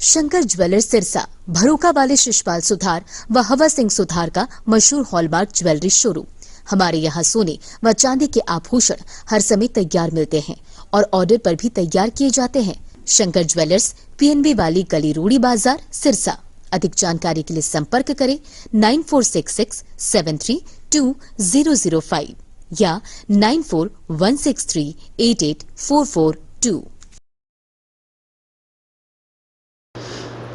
Shankar jewellers Sirsa भरोका वाले शिशपाल सुथार व हवा सिंह सुथार का मशहूर हॉलमार्क ज्वेलरी शोरूम। हमारे यहाँ सोने व चांदी के आभूषण हर समय तैयार मिलते हैं और ऑर्डर पर भी तैयार किए जाते हैं। शंकर ज्वेलर्स पीएनबी वाली गली रूड़ी बाजार सिरसा। अधिक जानकारी के लिए संपर्क करें 9466732005 या 9416388442।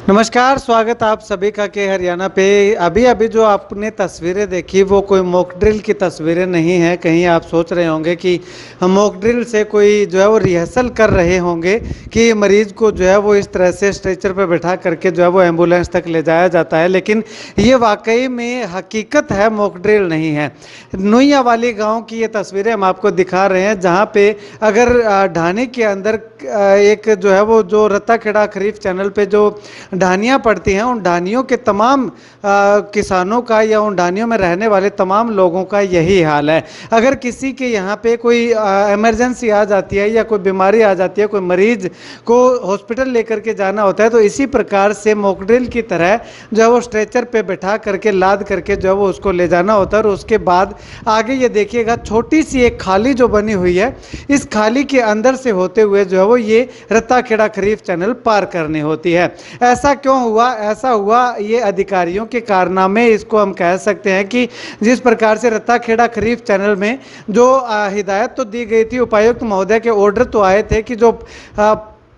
नमस्कार, स्वागत आप सभी का के हरियाणा पे। अभी जो आपने तस्वीरें देखी वो कोई मॉक ड्रिल की तस्वीरें नहीं है। कहीं आप सोच रहे होंगे कि हम मॉक ड्रिल से कोई जो है वो रिहर्सल कर रहे होंगे कि मरीज को जो है वो इस तरह से स्ट्रेचर पे बैठा करके जो है वो एम्बुलेंस तक ले जाया जाता है, लेकिन ये वाकई में हकीकत है, मॉक ड्रिल नहीं है। नुइया वाली गाँव की ये तस्वीरें हम आपको दिखा रहे हैं, जहाँ पे अगर ढाणी के अंदर एक जो है वो जो रत्ता खेड़ा खरीफ चैनल पे जो ढानियाँ पड़ती हैं, उन ढानियों के तमाम किसानों का या उन ढानियों में रहने वाले तमाम लोगों का यही हाल है। अगर किसी के यहाँ पे कोई इमरजेंसी आ जाती है या कोई बीमारी आ जाती है, कोई मरीज को हॉस्पिटल लेकर के जाना होता है, तो इसी प्रकार से मॉक ड्रिल की तरह जो है वो स्ट्रेचर पे बैठा करके लाद करके जो है वो उसको ले जाना होता है। और उसके बाद आगे ये देखिएगा छोटी सी एक खाली जो बनी हुई है, इस खाली के अंदर से होते हुए जो है वो ये रत्ता खेड़ा खरीफ चैनल पार करनी होती है। ऐसा क्यों हुआ? ऐसा हुआ ये अधिकारियों के कारनामे, इसको हम कह सकते हैं कि जिस प्रकार से रत्ता खेड़ा खरीफ चैनल में जो हिदायत तो दी गई थी, उपायुक्त महोदय के ऑर्डर तो आए थे कि जो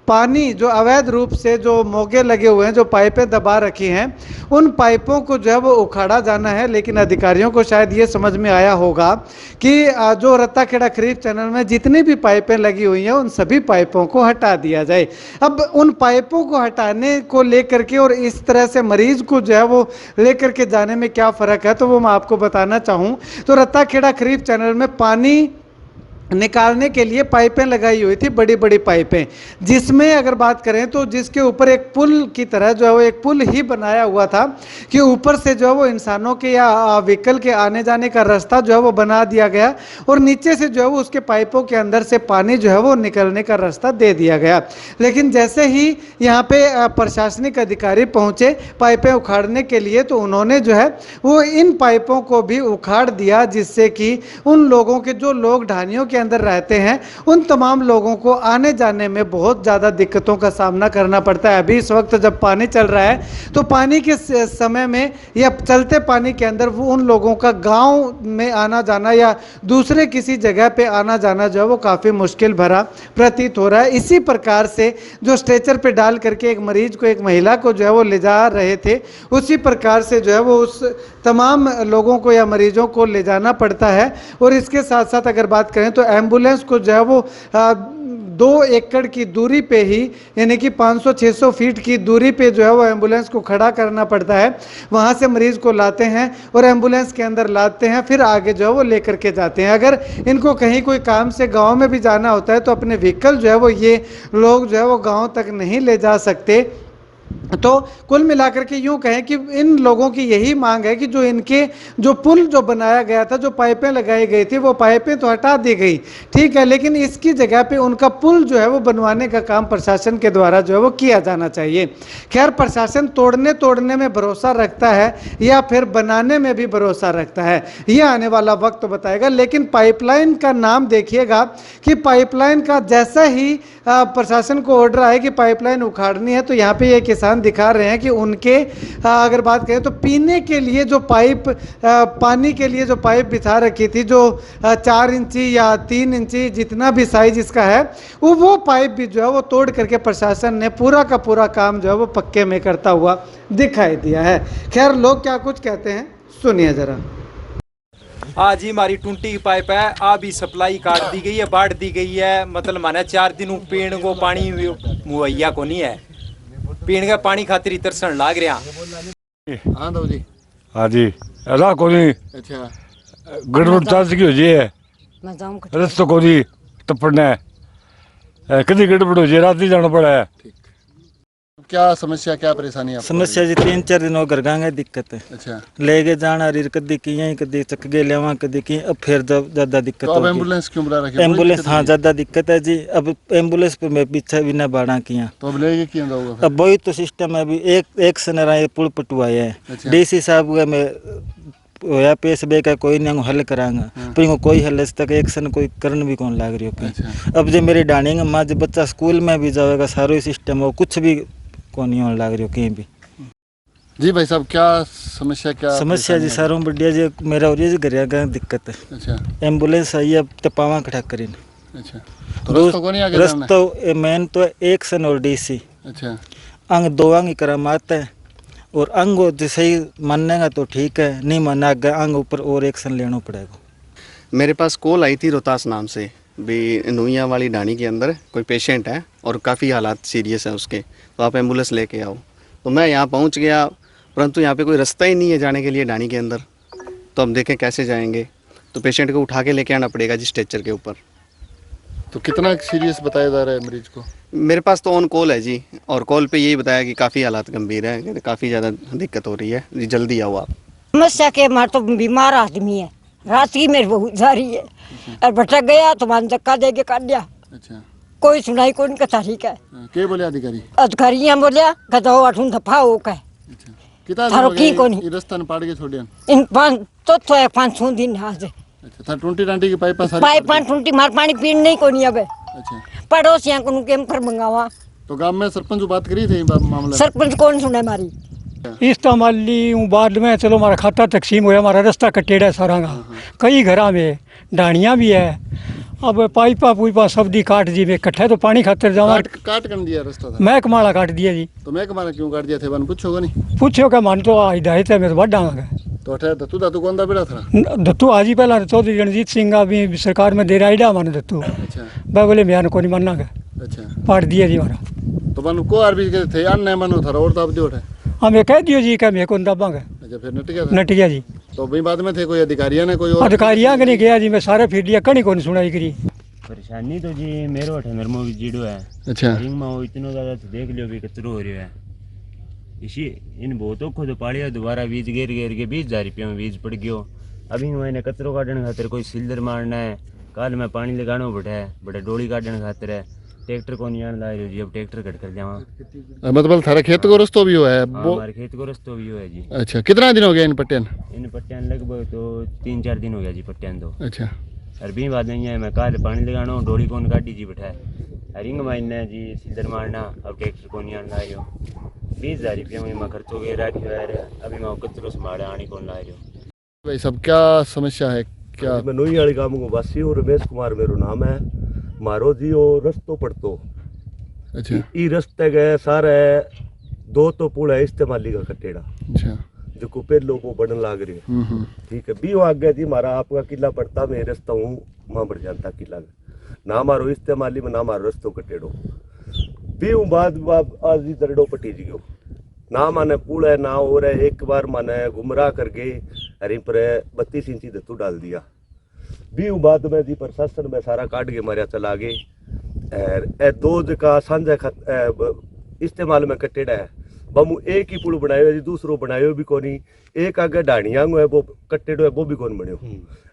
पानी जो अवैध रूप से जो मोगे लगे हुए हैं, जो पाइपें दबा रखी हैं, उन पाइपों को जो है वो उखाड़ा जाना है। लेकिन अधिकारियों को शायद ये समझ में आया होगा कि जो रत्ता खेड़ा खरीफ चैनल में जितनी भी पाइपें लगी हुई हैं, उन सभी पाइपों को हटा दिया जाए। अब उन पाइपों को हटाने को लेकर के और इस तरह से मरीज को जो है वो लेकर के जाने में क्या फ़र्क है, तो वो मैं आपको बताना चाहूँ। तो रत्ता खेड़ा खरीफ चैनल में पानी निकालने के लिए पाइपें लगाई हुई थी, बड़ी बड़ी पाइपें, जिसमें अगर बात करें तो जिसके ऊपर एक पुल की तरह जो है वो एक पुल ही बनाया हुआ था कि ऊपर से जो है वो इंसानों के या व्हीकल के आने जाने का रास्ता जो है वो बना दिया गया और नीचे से जो है वो उसके पाइपों के अंदर से पानी जो है वो निकलने का रास्ता दे दिया गया। लेकिन जैसे ही यहाँ पे प्रशासनिक अधिकारी पहुँचे पाइपें उखाड़ने के लिए, तो उन्होंने जो है वो इन पाइपों को भी उखाड़ दिया, जिससे कि उन लोगों के जो लोग ढानियों के अंदर रहते हैं, उन तमाम लोगों को आने जाने में बहुत ज़्यादा दिक्कतों का सामना करना पड़ता है। अभी इस वक्त जब पानी चल रहा है, तो पानी के समय में या चलते पानी के अंदर वो उन लोगों का गांव में आना जाना या दूसरे किसी जगह पे आना जाना जो है वो काफ़ी मुश्किल भरा प्रतीत हो रहा है। इसी प्रकार से जो स्ट्रेचर पे डाल करके एक मरीज को, एक महिला को जो है वो ले जा रहे थे, उसी प्रकार से जो है वो उस तमाम लोगों को या मरीजों को ले जाना पड़ता है। और इसके साथ साथ अगर बात करें तो एम्बुलेंस को जो है वो 2 एकड़ की दूरी पे ही, यानी कि 500-600 फीट की दूरी पे जो है वो एम्बुलेंस को खड़ा करना पड़ता है। वहाँ से मरीज को लाते हैं और एम्बुलेंस के अंदर लाते हैं, फिर आगे जो है वो लेकर के जाते हैं। अगर इनको कहीं कोई काम से गांव में भी जाना होता है, तो अपने व्हीकल जो है वो ये लोग जो है वो गांव तक नहीं ले जा सकते। तो कुल मिलाकर के यूं कहें कि इन लोगों की यही मांग है कि जो इनके जो पुल जो बनाया गया था, जो पाइपें लगाई गई थी, वो पाइपें तो हटा दी गई, ठीक है, लेकिन इसकी जगह पे उनका पुल जो है वो बनवाने का काम प्रशासन के द्वारा जो है वो किया जाना चाहिए। खैर, प्रशासन तोड़ने में भरोसा रखता है या फिर बनाने में भी भरोसा रखता है, यह आने वाला वक्त बताएगा। लेकिन पाइपलाइन का नाम देखिएगा कि पाइपलाइन का जैसा ही प्रशासन को ऑर्डर आए कि पाइपलाइन उखाड़नी है, तो यहाँ पे ये किसान दिखा रहे हैं कि उनके अगर बात करें तो पीने के लिए जो पाइप, पानी के लिए जो पाइप बिछा रखी थी, जो 4 इंची या 3 इंची जितना भी साइज इसका है, वो पाइप भी जो है वो तोड़ करके प्रशासन ने पूरा का पूरा काम जो है वो पक्के में करता हुआ दिखाई दिया है। खैर, लोग क्या कुछ कहते हैं सुनिए जरा। आज ही हमारी टूटी की पाइप है, अभी सप्लाई काट दी गई है, बांट दी गई है। मतलब माने 4 दिन पेड़ को पानी मुहैया को नहीं है, पेड़ का पानी खातिर तरसन लाग रहा। हाँ दो जी। हाँ जी, अला कोनी अच्छा गड़बड़ चांस की हो जी है, रस्तो कोनी टपड़ना है, कभी गड़बड़ हो जाए रात ही जाना पड़ा है। क्या समस्या, क्या परेशानी आपको? समस्या जी 3-4 दिन हो घर गांगे दिक्कत है। अच्छा, लेके जाना रीर कदी की यहीं कदी चक गए लेवा कदी की, अब फिर ज्यादा दिक्कत तो अब होगी। एम्बुलेंस क्यों बुला रखी है? एम्बुलेंस हाँ ज्यादा दिक्कत है जी। अब एम्बुलेंस पे मैं पीछे भी ना बाड़ा किया, तो अब लेके क्यों जाओगे फिर? अब वही तो सिस्टम है। अभी एक सनरा ये पुल पटुआया है, अच्छा। डीसी साहब का मैं होया पेश बे का कोई नहीं हल करांगा, पर इनको कोई हल तक एक सन कोई करन भी कौन लाग रही हो। अच्छा। अब जो मेरी डाणी माँ जब बच्चा स्कूल में भी जाएगा सारो ही सिस्टम हो, कुछ भी कौन नहीं होने लाग रही हो कहीं भी। जी भाई साहब, क्या समस्या, क्या समस्या जी सारों बढ़िया जी मेरा हो रही है जी घर का दिक्कत है। अच्छा एम्बुलेंस आई है तो पावा खड़ा करी। अच्छा, तो रास्ता को नहीं आगे जाना है? रस्तो मेन तो एक सन और डीसी अच्छा, अंग 2 अंग ही करामाते हैं, और अंग जैसे ही मानेगा तो ठीक है, नहीं माना आगे अंग ऊपर और एक सन लेना पड़ेगा। मेरे पास कॉल आई थी रोहतास नाम से भी नुइया वाली ढाणी के अंदर कोई पेशेंट है और काफ़ी हालात सीरियस है उसके, तो आप एम्बुलेंस लेके आओ। तो मैं यहाँ पहुँच गया, परंतु यहाँ पे कोई रास्ता ही नहीं है जाने के लिए ढाणी के अंदर। तो हम देखें कैसे जाएंगे, तो पेशेंट को उठा के लेके आना पड़ेगा जी स्ट्रेचर के ऊपर। तो कितना सीरियस बताया जा रहा है मरीज को? मेरे पास तो ऑन कॉल है जी, और कॉल पे यही बताया कि काफ़ी हालात गंभीर है, काफ़ी ज़्यादा दिक्कत हो रही है जी, जल्दी आओ आप। समस्या के मार तो बीमार आदमी है, रात की मेरे बहू जा रही है और भटक गया तो मान धक्का दे के काट दिया। अच्छा, कोई सुनाई कौन कथा ठीक है। के बोले अधिकारी? अधिकारियां बोलिया कदो अठून दफा हो कह अच्छा, कितना थारो दिन की हो कोनी। गया ये रास्ता न पाड़ के छोड़िया? इन 5 दिन आज अच्छा, था टूटी टांटी की पाइप सारी पाइप पान टूटी मार पानी पीन नहीं कोनी अब अच्छा, पड़ोसियां को केम कर मंगावा। तो गांव में सरपंच से बात करी थी मामला? सरपंच कौन सुने मारी इस्तेमाली हूँ बाद में, चलो हमारा खाता तकसीम होया, हमारा रास्ता कटेड़ा है सारा का, कई घरा में ढाणियाँ भी है। अब पाइपा पुइपा सब दी काट दी में इकट्ठा, तो पानी खातर जावा काट कर दिया रास्ता था? मैं कमाला काट दिया जी। तो मैं कमाना क्यों काट दिया थे बन पूछोगा नहीं? पूछो क्या मन तो हिदायत है, मैं तो बढ़ांगा। तो अठे दत्तू कौन दा बेड़ा था? दत्तू आज ही पहला चौधरी रणजीत सिंह अभी सरकार में दे रहा आइडा माने दत्तू, अच्छा मैं बोले मैं को नहीं मानना गा, अच्छा, पाट दिया जी हमारा। तो मन को आर भी थे यार नहीं मनो था और दाब दियो उठे? हमें कह दियो जी क्या मैं को दबांगा। अच्छा, फिर नट गया था? नट गया जी। तो भाई बाद में थे कोई अधिकारियों ने कोई और? अधिकारियाँ के नहीं गया जी, मैं सारे फिर लिया कहीं को नहीं सुनाई करी। परेशानी तो जी मेरो अठे मेरे में भी जीडो है। अच्छा, रिंग में वो इतना ज़्यादा तो देख लियो भी कचरो हो रही है। इसी इन बहुतों को तो पालिया दोबारा बीज घेर घेर के 20,000 रुपये में बीज पड़ गयो। अभी मैंने कचरो काटने खातिर कोई सिल्दर मारना है, कल मैं पानी लगाना बैठा है, बड़े डोली काटने खातिर है, ट्रैक्टर को नहीं आने ला रही जी, अब ट्रैक्टर कट कर जावा। मतलब थारा खेत को रस्तो भी हुआ है? हमारे खेत को रस्तो भी हुआ है जी। अच्छा, कितना दिन हो गया इन पट्टियन? इन पट्टियान लगभग तो 3-4 दिन हो गया जी पट्टियान तो। अच्छा, अरबी बात नहीं है, मैं कल पानी लगाना डोली कौन काटी जी बैठा है, रिंग मारना जी, सिल्दर मारना, अब ट्रैक्टर को नहीं आने ला रही हो। 20,000 रुपये में मैं खर्च हो गया रखी है, अभी मैं कचरो संभाले आने कौन ला रही हो। भाई सब क्या समस्या है? क्या मैं नोई वाली गाँव को वासी हूँ, रमेश कुमार मेरो नाम है। मारो जी ओ रस्तो पड़तो। अच्छा, ई रस्ते गए सारे 2 तो पुल है इस्तेमाली का कटेड़ा, अच्छा, जो को पहले वो बढ़न लाग रही है। ठीक है, भी आगे जी मारा आपका किला पड़ता, मैं रास्ता हूँ वहाँ बढ़ जाता किला ना मारो इस्तेमाली में ना मारो रस्तो कटेड़ो भी बाद आज ही दरडो पटी जी ना माने पुल है ना और है। एक बार माने गुमराह करके अरे पर 32 इंची धत्तू डाल दिया भी बाद में जी प्रशासन में सारा काट के मारिया चला गए। 2 का सांझा इस्तेमाल में कटेड़ा है बमू एक ही पुल बनायो है जी, दूसरो बनायो भी कोनी, एक आगे डाणिया है वो कट्टेडो है वो भी कौन बनियो।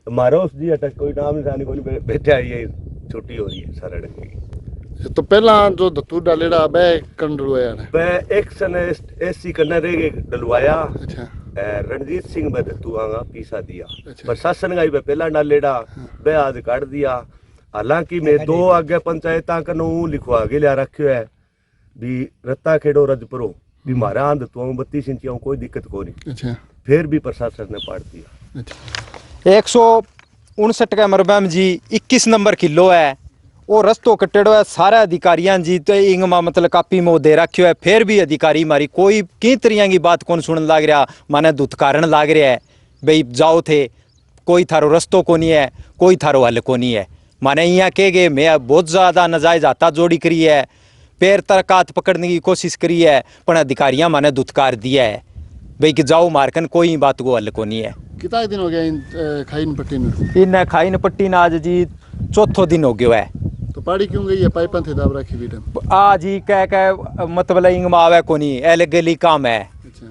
हमारा उस जी अटक कोई नाम निशानी कोनी बैठा है, ये छोटी हो रही है सारा ढंग। तो पहला जो दतूर डालेड़ा बे कंडलवाया ने बे एक्शन एसी करने रह डलवाया। अच्छा रणजीत सिंह बे दत्तू आगा पीसा दिया, अच्छा। प्रशासन का बे पहला डालेड़ा बे आज काट दिया। हालांकि मैं 2 आगे पंचायत कनो लिखवा के लिया रखियो है भी रत्ता खेड़ो रजपुरो भी मारा आंध तो 32 इंचियों कोई दिक्कत को नहीं। अच्छा फिर भी प्रशासन ने पाट दिया। अच्छा 159 का मरबम जी 21 नंबर किलो है, वो रस्तो कटेड़ो है सारे अधिकारियां जी तो इंगमा मतलब कापी में दे रखियो है। फिर भी अधिकारी मारी कोई की तरिया की बात कौन सुनने लग रहा, माने दुत्कारण लाग रहा है भाई जाओ थे, कोई थारो रस्तो को नहीं है, कोई थारो हल को नहीं है। माने यहाँ कह गए मैं बहुत ज़्यादा नजायज हाथा जोड़ी करी है, पैर तक हाथ पकड़ने की कोशिश करी है, पर अधिकारियां माने दुत्कार दिया है भाई कि जाओ मारकन कोई बात को हल को नहीं है। कितना दिन हो गया इन खाइन पट्टी में? इन खाइन पट्टी ना आज जी 4थो दिन हो गया है। तो पाड़ी क्यों गई है? पाइपन थे दाब रखी बीडम आ जी कह मतलब इंग मावे को नहीं एल गली काम है। अच्छा